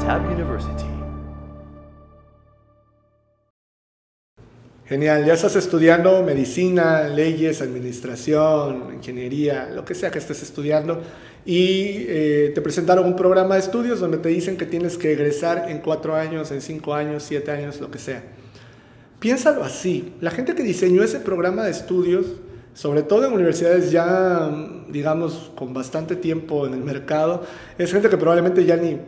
Tab University. Genial, ya estás estudiando medicina, leyes, administración, ingeniería, lo que sea que estés estudiando y te presentaron un programa de estudios donde te dicen que tienes que egresar en 4 años, en 5 años, 7 años, lo que sea. Piénsalo así, la gente que diseñó ese programa de estudios, sobre todo en universidades ya, digamos, con bastante tiempo en el mercado, es gente que probablemente ya ni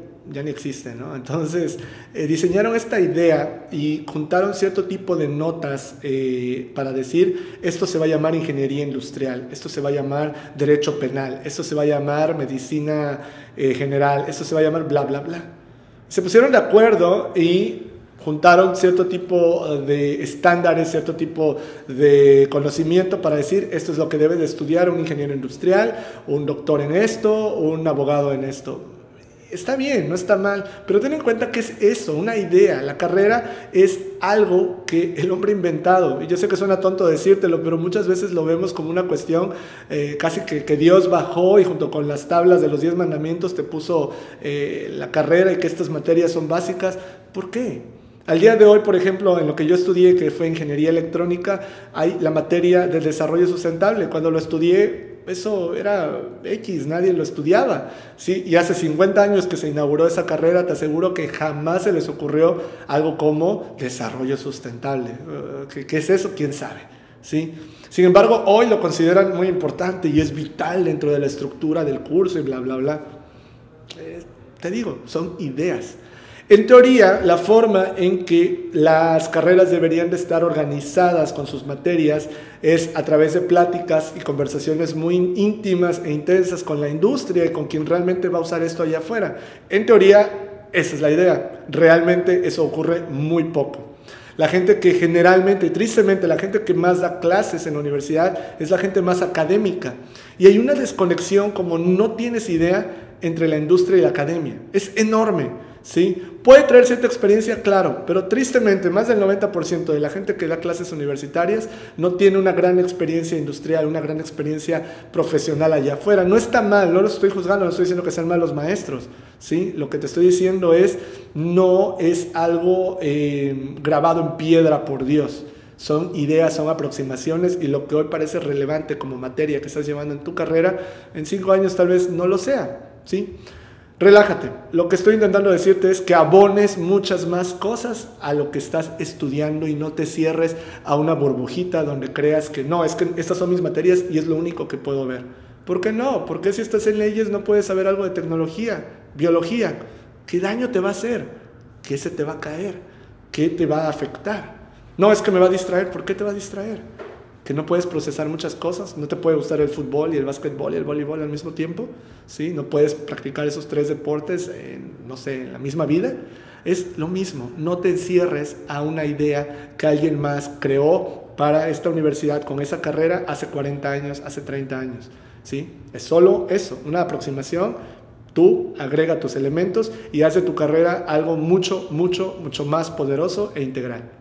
existe, ¿no? Entonces, diseñaron esta idea y juntaron cierto tipo de notas para decir, esto se va a llamar ingeniería industrial, esto se va a llamar derecho penal, esto se va a llamar medicina general, esto se va a llamar bla, bla, bla. Se pusieron de acuerdo y juntaron cierto tipo de estándares, cierto tipo de conocimiento para decir, esto es lo que debe de estudiar un ingeniero industrial, un doctor en esto, un abogado en esto. Está bien, no está mal, pero ten en cuenta que es eso, una idea. La carrera es algo que el hombre ha inventado. Y yo sé que suena tonto decírtelo, pero muchas veces lo vemos como una cuestión casi que Dios bajó y junto con las tablas de los 10 mandamientos te puso la carrera y que estas materias son básicas. ¿Por qué? Al día de hoy, por ejemplo, en lo que yo estudié, que fue ingeniería electrónica, hay la materia del desarrollo sustentable. Cuando lo estudié, eso era X, nadie lo estudiaba, ¿sí? Y hace 50 años que se inauguró esa carrera, te aseguro que jamás se les ocurrió algo como desarrollo sustentable. ¿Qué es eso? ¿Quién sabe? ¿Sí? Sin embargo, hoy lo consideran muy importante y es vital dentro de la estructura del curso y bla, bla, bla. Te digo, son ideas. En teoría, la forma en que las carreras deberían de estar organizadas con sus materias es a través de pláticas y conversaciones muy íntimas e intensas con la industria y con quien realmente va a usar esto allá afuera. En teoría, esa es la idea. Realmente eso ocurre muy poco. La gente que generalmente, tristemente, la gente que más da clases en la universidad es la gente más académica. Y hay una desconexión como no tienes idea entre la industria y la academia. Es enorme. ¿Sí? Puede traer cierta experiencia, claro, pero tristemente más del 90% de la gente que da clases universitarias no tiene una gran experiencia industrial, una gran experiencia profesional allá afuera. No está mal, no lo estoy juzgando, no estoy diciendo que sean malos maestros, ¿sí? Lo que te estoy diciendo es, no es algo grabado en piedra por Dios. Son ideas, son aproximaciones y lo que hoy parece relevante como materia que estás llevando en tu carrera, en 5 años tal vez no lo sea, ¿sí? Relájate, lo que estoy intentando decirte es que abones muchas más cosas a lo que estás estudiando y no te cierres a una burbujita donde creas que no, es que estas son mis materias y es lo único que puedo ver. ¿Por qué no? ¿Por qué si estás en leyes no puedes saber algo de tecnología, biología? ¿Qué daño te va a hacer? ¿Qué se te va a caer? ¿Qué te va a afectar? No, es que me va a distraer. ¿Por qué te va a distraer? Que no puedes procesar muchas cosas, no te puede gustar el fútbol y el básquetbol y el voleibol al mismo tiempo, ¿sí? No puedes practicar esos 3 deportes en la misma vida. Es lo mismo, no te encierres a una idea que alguien más creó para esta universidad con esa carrera hace 40 años, hace 30 años, ¿sí? Es solo eso, una aproximación. Tú agrega tus elementos y haz de tu carrera algo mucho, mucho, mucho más poderoso e integral.